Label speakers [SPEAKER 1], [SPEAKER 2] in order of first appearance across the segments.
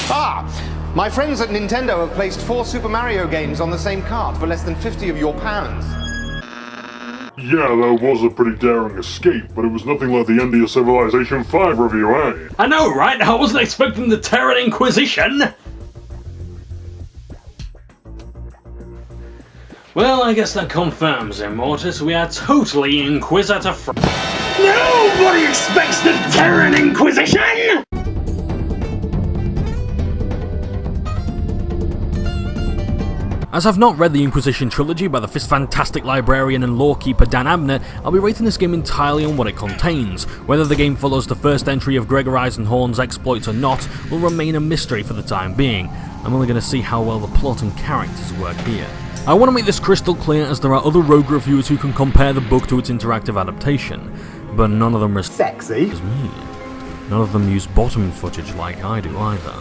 [SPEAKER 1] Ah! My friends at Nintendo have placed 4 Super Mario games on the same cart for less than 50 of your pounds.
[SPEAKER 2] Yeah, that was a pretty daring escape, but it was nothing like the end of your Civilization 5 review, eh?
[SPEAKER 3] I know, right? I wasn't expecting the TERRAN Inquisition! Well, I guess that confirms, Immortus, we are totally Inquisitor fr- Nobody expects the TERRAN Inquisition! As I've not read the Inquisition trilogy by the fantastic librarian and lawkeeper Dan Abnett, I'll be rating this game entirely on what it contains. Whether the game follows the first entry of Gregor Eisenhorn's exploits or not will remain a mystery for the time being. I'm only going to see how well the plot and characters work here. I want to make this crystal clear as there are other Rogue reviewers who can compare the book to its interactive adaptation, but none of them are sexy as me. None of them use bottom footage like I do either.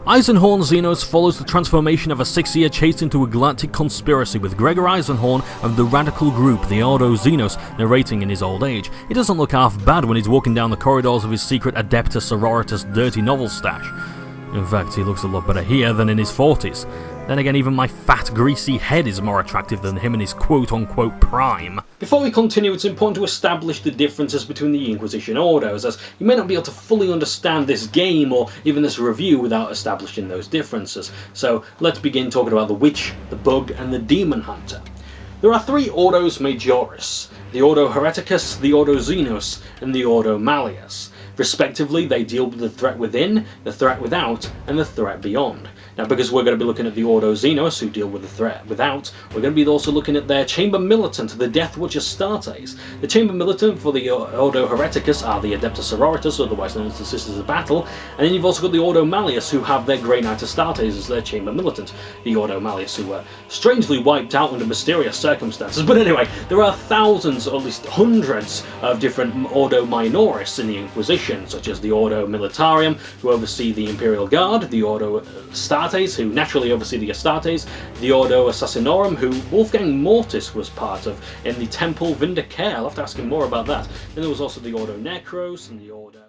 [SPEAKER 3] Eisenhorn Xenos follows the transformation of a 6-year chased into a galactic conspiracy with Gregor Eisenhorn of the radical group, the Ordo Xenos, narrating in his old age. It doesn't look half bad when he's walking down the corridors of his secret Adeptus Sororitas dirty novel stash. In fact, he looks a lot better here than in his 40s. Then again, even my fat, greasy head is more attractive than him in his quote-unquote prime. Before we continue, it's important to establish the differences between the Inquisition Ordos, as you may not be able to fully understand this game or even this review without establishing those differences. So let's begin talking about the Witch, the Bug, and the Demon Hunter. There are 3 Ordos Majoris: the Ordo Hereticus, the Ordo Xenos, and the Ordo Malleus. Respectively, they deal with the threat within, the threat without, and the threat beyond. Now, because we're going to be looking at the Ordo Xenos, who deal with the threat without, we're going to be also looking at their Chamber Militant, the Death Watch Astartes. The Chamber Militant for the Ordo Hereticus are the Adeptus Sororitas, otherwise known as the Sisters of Battle, and then you've also got the Ordo Malleus, who have their Grey Knight Astartes as their Chamber Militant. The Ordo Malleus, who were strangely wiped out under mysterious circumstances. But anyway, there are thousands, or at least hundreds, of different Ordo Minoris in the Inquisition, such as the Ordo Militarium, who oversee the Imperial Guard, the Ordo Astartes, who naturally oversee the Astartes, the Ordo Assassinorum, who Wolfgang Mortis was part of in the Temple Vindicare. I'll have to ask him more about that. Then there was also the Ordo Necros and the Ordo...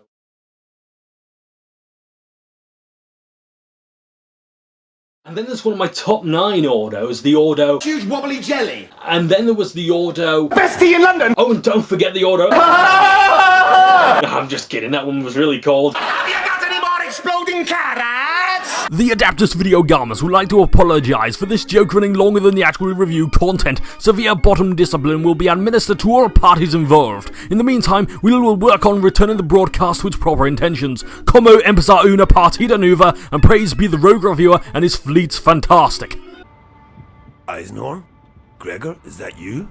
[SPEAKER 3] And then there's one of my top 9 Ordos, the Ordo...
[SPEAKER 1] Huge wobbly jelly!
[SPEAKER 3] And then there was the Ordo...
[SPEAKER 1] Best tea in London!
[SPEAKER 3] Oh, and don't forget the Ordo... I'm just kidding, that one was really cold.
[SPEAKER 1] Have you got any more exploding carrots?
[SPEAKER 3] The Adaptus Video Gamers would like to apologise for this joke running longer than the actual review content. Severe bottom discipline will be administered to all parties involved. In the meantime, we will work on returning the broadcast to its proper intentions. Como empezar una partida nueva, and praise be the Rogue Reviewer and his fleet's fantastic.
[SPEAKER 4] Eisenhorn? Gregor, is that you?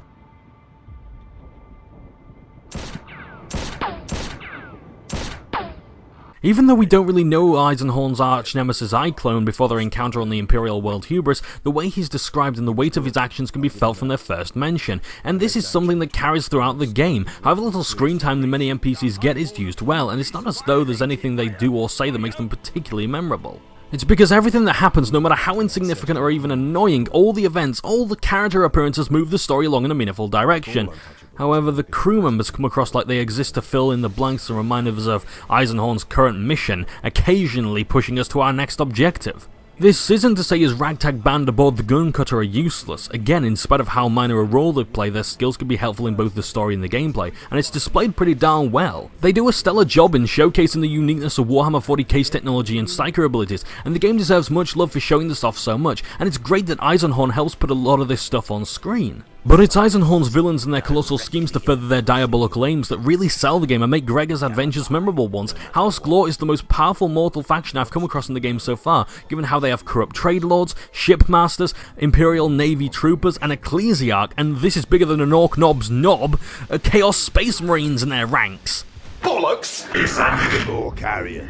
[SPEAKER 3] Even though we don't really know Eisenhorn's arch-nemesis iClone before their encounter on the Imperial world Hubris, the way he's described and the weight of his actions can be felt from their first mention, and this is something that carries throughout the game. However little screen time the many NPCs get is used well, and it's not as though there's anything they do or say that makes them particularly memorable. It's because everything that happens, no matter how insignificant or even annoying, all the events, all the character appearances move the story along in a meaningful direction. However, the crew members come across like they exist to fill in the blanks and remind us of Eisenhorn's current mission, occasionally pushing us to our next objective. This isn't to say his ragtag band aboard the gun cutter are useless. Again, in spite of how minor a role they play, their skills can be helpful in both the story and the gameplay, and it's displayed pretty darn well. They do a stellar job in showcasing the uniqueness of Warhammer 40k's technology and psycho abilities, and the game deserves much love for showing this off so much, and it's great that Eisenhorn helps put a lot of this stuff on screen. But it's Eisenhorn's villains and their colossal schemes to further their diabolical aims that really sell the game and make Gregor's adventures memorable ones. House Glor is the most powerful mortal faction I've come across in the game so far, given how they have corrupt trade lords, shipmasters, Imperial Navy troopers, an ecclesiarch, and this is bigger than an orc knob's knob, Chaos Space Marines in their ranks.
[SPEAKER 1] Bollocks!
[SPEAKER 4] Isangor carrier,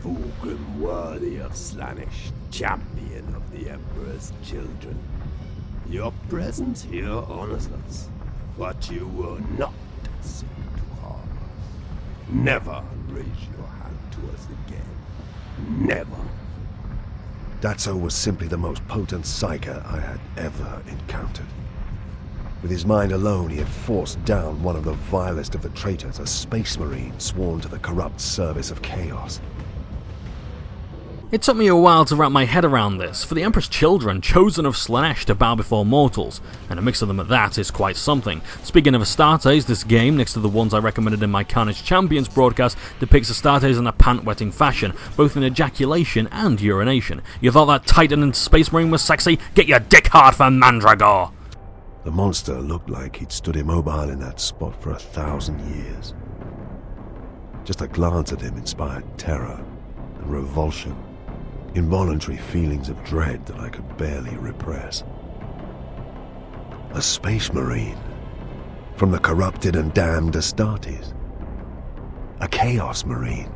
[SPEAKER 4] Fulgrim worthy of Slaanesh, champion of the Emperor's children. Your presence here honors us, but you will not seek to harm us. Never raise your hand to us again. Never.
[SPEAKER 5] Datso was simply the most potent psyker I had ever encountered. With his mind alone, he had forced down one of the vilest of the traitors, a space marine sworn to the corrupt service of chaos.
[SPEAKER 3] It took me a while to wrap my head around this. For the Emperor's children, chosen of Slaanesh to bow before mortals, and a mix of them at that is quite something. Speaking of Astartes, this game, next to the ones I recommended in my Carnage Champions broadcast, depicts Astartes in a pant-wetting fashion, both in ejaculation and urination. You thought that Titan and Space Marine was sexy? Get your dick hard for Mandragore!
[SPEAKER 5] The monster looked like he'd stood immobile in that spot for 1,000 years. Just a glance at him inspired terror and revulsion, involuntary feelings of dread that I could barely repress. A space marine from the corrupted and damned Astartes. A chaos marine.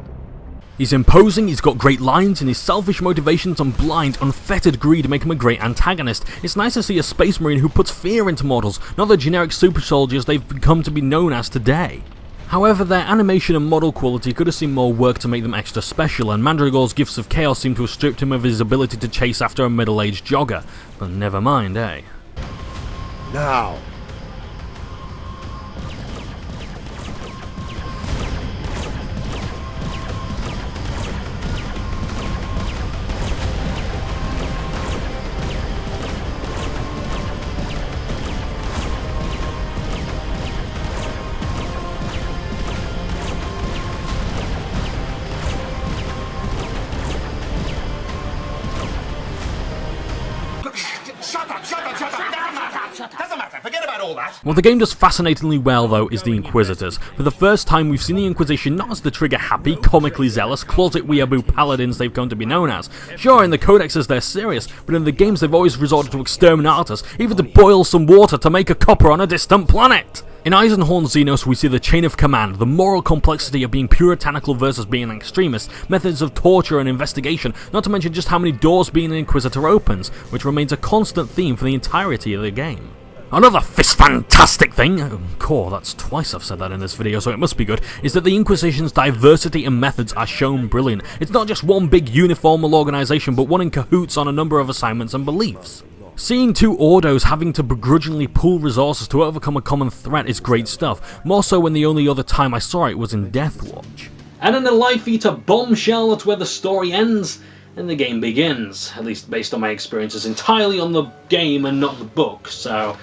[SPEAKER 3] He's imposing, he's got great lines, and his selfish motivations and blind, unfettered greed make him a great antagonist. It's nice to see a space marine who puts fear into mortals, not the generic super soldiers they've become to be known as today. However, their animation and model quality could have seen more work to make them extra special, and Mandragore's gifts of chaos seem to have stripped him of his ability to chase after a middle-aged jogger. But never mind, eh?
[SPEAKER 5] Now!
[SPEAKER 3] What the game does fascinatingly well, though, is the Inquisitors. For the first time, we've seen the Inquisition not as the trigger-happy, comically zealous, closet-weeaboo paladins they've come to be known as. Sure, in the codexes they're serious, but in the games they've always resorted to exterminate us, even to boil some water to make a copper on a distant planet! In Eisenhorn Xenos, we see the chain of command, the moral complexity of being puritanical versus being an extremist, methods of torture and investigation, not to mention just how many doors being an Inquisitor opens, which remains a constant theme for the entirety of the game. Another fist-fantastic thing, core, that's twice I've said that in this video, so it must be good, is that the Inquisition's diversity and methods are shown brilliant. It's not just one big uniformal organisation, but one in cahoots on a number of assignments and beliefs. Seeing two Ordos having to begrudgingly pool resources to overcome a common threat is great stuff, more so when the only other time I saw it was in Deathwatch. And in a Life Eater bombshell, that's where the story ends and the game begins, at least based on my experiences entirely on the game and not the book, so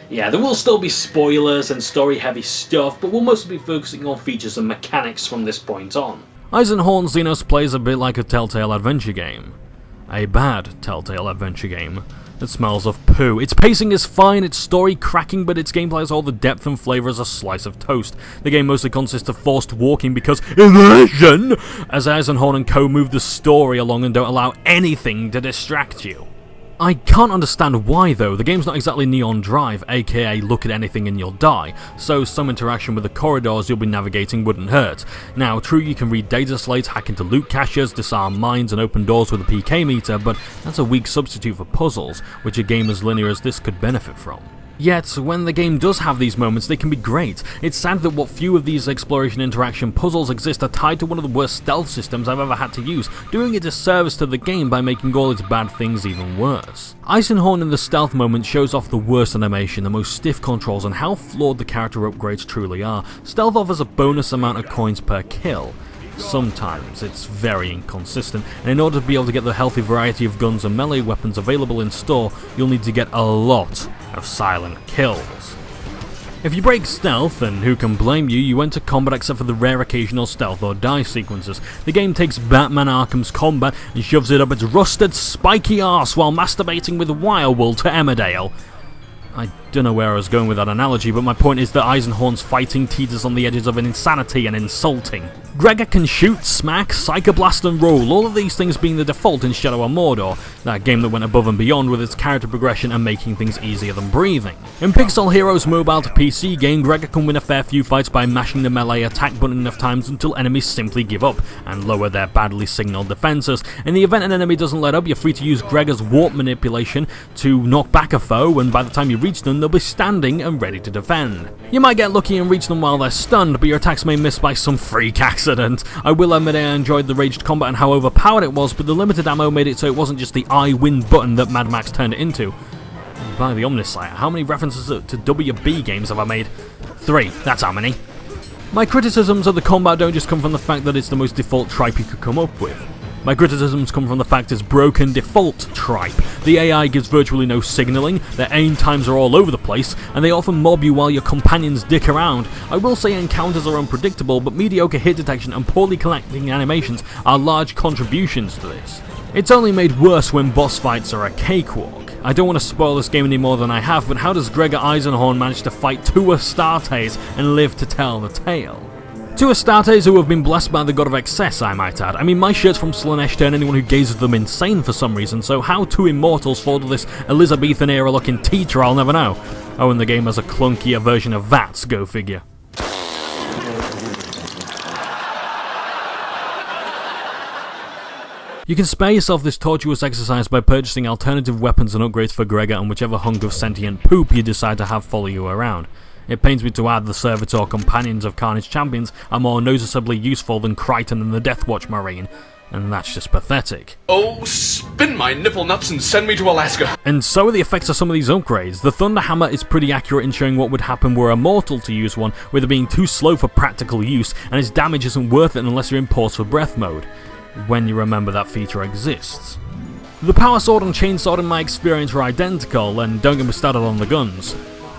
[SPEAKER 3] yeah, there will still be spoilers and story-heavy stuff, but we'll mostly be focusing on features and mechanics from this point on. Eisenhorn Xenos plays a bit like a Telltale adventure game. A bad Telltale adventure game that smells of poo. Its pacing is fine, its story cracking, but its gameplay has all the depth and flavour as a slice of toast. The game mostly consists of forced walking because immersion, as Eisenhorn and co move the story along and don't allow anything to distract you. I can't understand why though. The game's not exactly Neon Drive, aka look at anything and you'll die, so some interaction with the corridors you'll be navigating wouldn't hurt. Now, true, you can read data slates, hack into loot caches, disarm mines and open doors with a PK meter, but that's a weak substitute for puzzles, which a game as linear as this could benefit from. Yet, when the game does have these moments, they can be great. It's sad that what few of these exploration interaction puzzles exist are tied to one of the worst stealth systems I've ever had to use, doing a disservice to the game by making all its bad things even worse. Eisenhorn in the stealth moment shows off the worst animation, the most stiff controls, and how flawed the character upgrades truly are. Stealth offers a bonus amount of coins per kill. Sometimes it's very inconsistent, and in order to be able to get the healthy variety of guns and melee weapons available in store, you'll need to get a lot of silent kills. If you break stealth, then who can blame you? You enter combat except for the rare occasional stealth or die sequences. The game takes Batman Arkham's combat and shoves it up its rusted, spiky arse while masturbating with Wirewool to Emmerdale. I don't know where I was going with that analogy, but my point is that Eisenhorn's fighting teeters on the edges of an insanity and insulting. Gregor can shoot, smack, psychoblast and roll, all of these things being the default in Shadow of Mordor, that game that went above and beyond with its character progression and making things easier than breathing. In Pixel Heroes mobile to PC game, Gregor can win a fair few fights by mashing the melee attack button enough times until enemies simply give up and lower their badly signalled defences. In the event an enemy doesn't let up, you're free to use Gregor's warp manipulation to knock back a foe, and by the time you reach them, they'll be standing and ready to defend. You might get lucky and reach them while they're stunned, but your attacks may miss by some freak accident. I will admit I enjoyed the ranged combat and how overpowered it was, but the limited ammo made it so it wasn't just the I win button that Mad Max turned it into. By the Omnislayer, how many references to WB games have I made? 3, that's how many. My criticisms of the combat don't just come from the fact that it's the most default tripe you could come up with. My criticisms come from the fact it's broken default tripe. The AI gives virtually no signalling, their aim times are all over the place, and they often mob you while your companions dick around. I will say encounters are unpredictable, but mediocre hit detection and poorly collecting animations are large contributions to this. It's only made worse when boss fights are a cakewalk. I don't want to spoil this game any more than I have, but how does Gregor Eisenhorn manage to fight two Astartes and live to tell the tale? Two Astartes who have been blessed by the god of excess, I might add. I mean, my shirts from Slaanesh turn anyone who gazes at them insane for some reason, so how two immortals fall to this Elizabethan-era looking teacher, I'll never know. Oh, and the game has a clunkier version of VATS, go figure. You can spare yourself this tortuous exercise by purchasing alternative weapons and upgrades for Gregor and whichever hunk of sentient poop you decide to have follow you around. It pains me to add the servitor companions of Carnage champions are more noticeably useful than Crichton and the Deathwatch Marine, and that's just pathetic.
[SPEAKER 6] Oh, spin my nipple nuts and send me to Alaska.
[SPEAKER 3] And so are the effects of some of these upgrades. The Thunder Hammer is pretty accurate in showing what would happen were a mortal to use one, with it being too slow for practical use, and its damage isn't worth it unless you're in pause for breath mode, when you remember that feature exists. The Power Sword and Chainsword in my experience were identical, and don't get me started on the guns.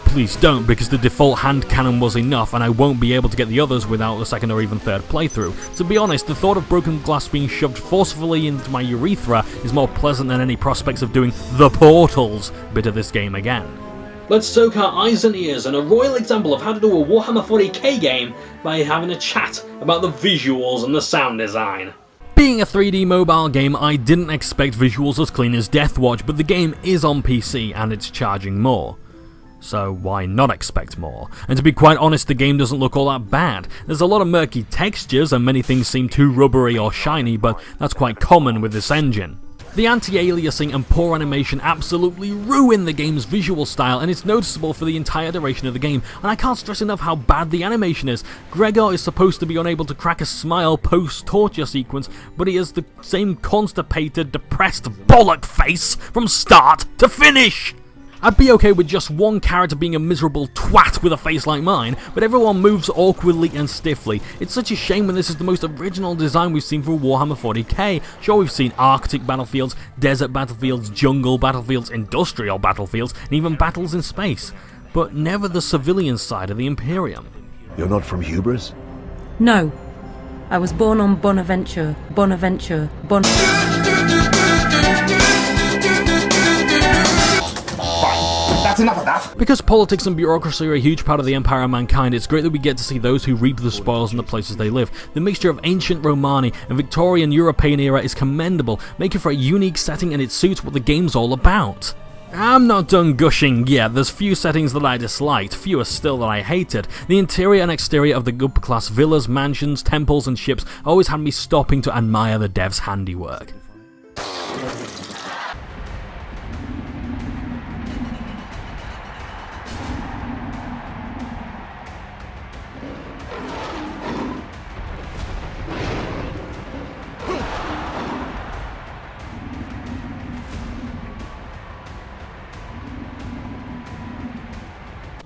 [SPEAKER 3] Please don't, because the default hand cannon was enough and I won't be able to get the others without the second or even third playthrough. To be honest, the thought of broken glass being shoved forcefully into my urethra is more pleasant than any prospects of doing the Portals bit of this game again.
[SPEAKER 7] Let's soak our eyes and ears in a royal example of how to do a Warhammer 40k game by having a chat about the visuals and the sound design.
[SPEAKER 3] Being a 3D mobile game, I didn't expect visuals as clean as Deathwatch, but the game is on PC and it's charging more. So why not expect more? And to be quite honest, the game doesn't look all that bad. There's a lot of murky textures and many things seem too rubbery or shiny, but that's quite common with this engine. The anti-aliasing and poor animation absolutely ruin the game's visual style, and it's noticeable for the entire duration of the game, and I can't stress enough how bad the animation is. Gregor is supposed to be unable to crack a smile post-torture sequence, but he has the same constipated, depressed bollock face from start to finish! I'd be okay with just one character being a miserable twat with a face like mine, but everyone moves awkwardly and stiffly. It's such a shame when this is the most original design we've seen for Warhammer 40k. Sure, we've seen Arctic battlefields, desert battlefields, jungle battlefields, industrial battlefields, and even battles in space, but never the civilian side of the Imperium.
[SPEAKER 5] You're not from Hubris?
[SPEAKER 8] No. I was born on Bonaventure.
[SPEAKER 1] That's enough of that.
[SPEAKER 3] Because politics and bureaucracy are a huge part of the empire of mankind, it's great that we get to see those who reap the spoils in the places they live. The mixture of ancient Romani and Victorian European era is commendable, making for a unique setting and it suits what the game's all about. I'm not done gushing yet. There's few settings that I disliked, fewer still that I hated. The interior and exterior of the upper class villas, mansions, temples and ships always had me stopping to admire the dev's handiwork.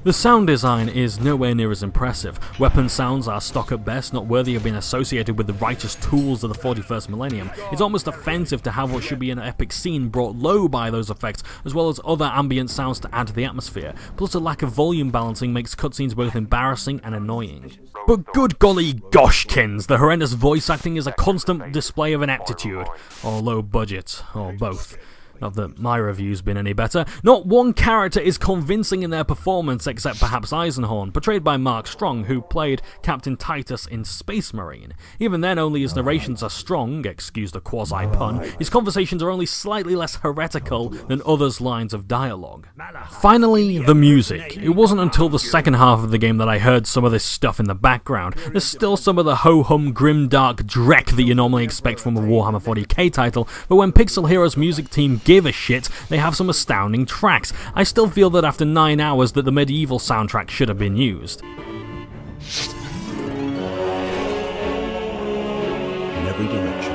[SPEAKER 3] The sound design is nowhere near as impressive. Weapon sounds are stock at best, not worthy of being associated with the righteous tools of the 41st millennium. It's almost offensive to have what should be an epic scene brought low by those effects, as well as other ambient sounds to add to the atmosphere. Plus, a lack of volume balancing makes cutscenes both embarrassing and annoying. But good golly goshkins, the horrendous voice acting is a constant display of ineptitude, or low budget, or both. Not that my review's been any better. Not one character is convincing in their performance except perhaps Eisenhorn, portrayed by Mark Strong, who played Captain Titus in Space Marine. Even then, only his narrations are strong, excuse the quasi-pun, his conversations are only slightly less heretical than others' lines of dialogue. Finally, the music. It wasn't until the second half of the game that I heard some of this stuff in the background. There's still some of the ho-hum grimdark dreck that you normally expect from a Warhammer 40k title, but when Pixel Heroes' music team give a shit, they have some astounding tracks. I still feel that after 9 hours that the medieval soundtrack should have been used.
[SPEAKER 5] In every direction,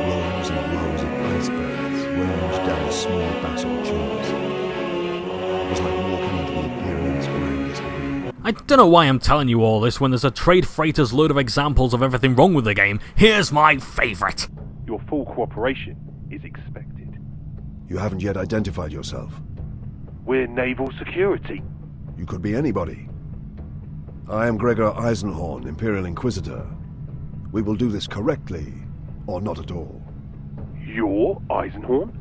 [SPEAKER 5] rows and rows of icebergs ranged down the small basalt tubes. It was like walking into the Imperial's grandest arena.
[SPEAKER 3] I don't know why I'm telling you all this when there's a trade freighter's load of examples of everything wrong with the game. Here's my favourite.
[SPEAKER 9] Your full cooperation is expected.
[SPEAKER 5] You haven't yet identified yourself.
[SPEAKER 9] We're naval security.
[SPEAKER 5] You could be anybody. I am Gregor Eisenhorn, Imperial Inquisitor. We will do this correctly, or not at all.
[SPEAKER 9] You're Eisenhorn?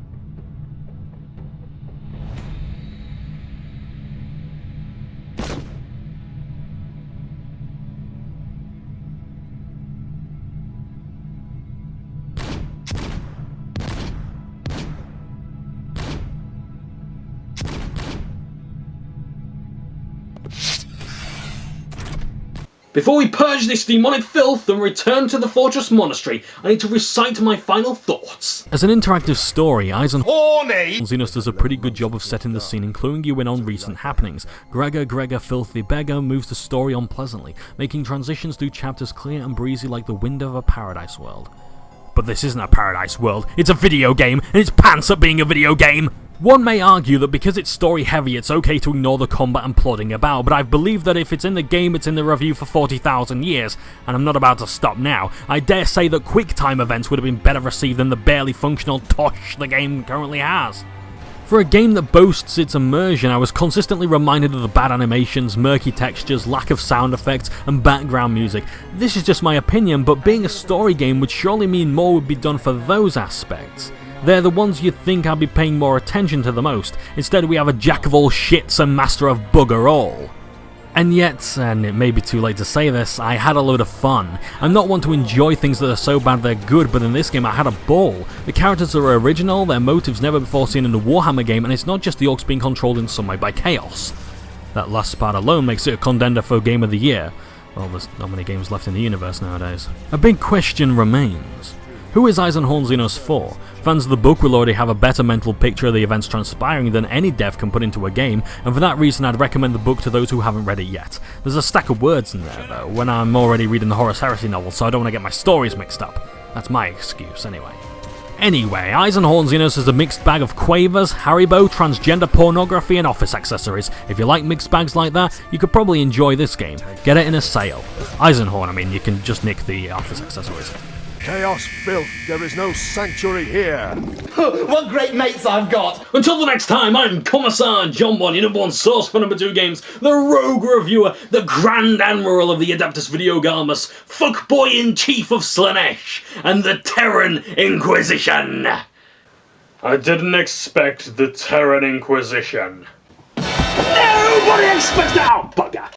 [SPEAKER 7] Before we purge this demonic filth and return to the Fortress Monastery, I need to recite my final thoughts.
[SPEAKER 3] As an interactive story, Xenos does a pretty good job of setting the scene and cluing you in on recent happenings. Gregor, filthy beggar, moves the story on pleasantly, making transitions through chapters clear and breezy like the window of a paradise world. But this isn't a paradise world, it's a video game, and it's pants at being a video game! One may argue that because it's story heavy it's okay to ignore the combat and plodding about, but I've believed that if it's in the game it's in the review for 40,000 years, and I'm not about to stop now. I dare say that quick time events would have been better received than the barely functional tosh the game currently has. For a game that boasts its immersion, I was consistently reminded of the bad animations, murky textures, lack of sound effects, and background music. This is just my opinion, but being a story game would surely mean more would be done for those aspects. They're the ones you'd think I'd be paying more attention to the most. Instead we have a jack of all shits and master of bugger all. And yet, and it may be too late to say this, I had a load of fun. I'm not one to enjoy things that are so bad they're good, but in this game I had a ball. The characters are original, their motives never before seen in a Warhammer game, and it's not just the orcs being controlled in some way by chaos. That last part alone makes it a contender for Game of the Year. Well, there's not many games left in the universe nowadays. A big question remains. Who is Eisenhorn Xenos for? Fans of the book will already have a better mental picture of the events transpiring than any dev can put into a game, and for that reason I'd recommend the book to those who haven't read it yet. There's a stack of words in there though, when I'm already reading the Horus Heresy novel, so I don't want to get my stories mixed up. That's my excuse anyway. Anyway, Eisenhorn Xenos is a mixed bag of quavers, Haribo, transgender pornography and office accessories. If you like mixed bags like that, you could probably enjoy this game. Get it in a sale. Eisenhorn, I mean, you can just nick the office accessories.
[SPEAKER 5] Chaos filth, there is no sanctuary here.
[SPEAKER 1] What great mates I've got!
[SPEAKER 7] Until the next time, I'm Commissar Johnbonne, your #1 source for number 2 games, the Rogue Reviewer, the Grand Admiral of the Adeptus Videogamus, Fuckboy-in-Chief of Slaanesh, and the TERRAN Inquisition! I didn't expect the TERRAN Inquisition. Nobody expects that! Oh, bugger!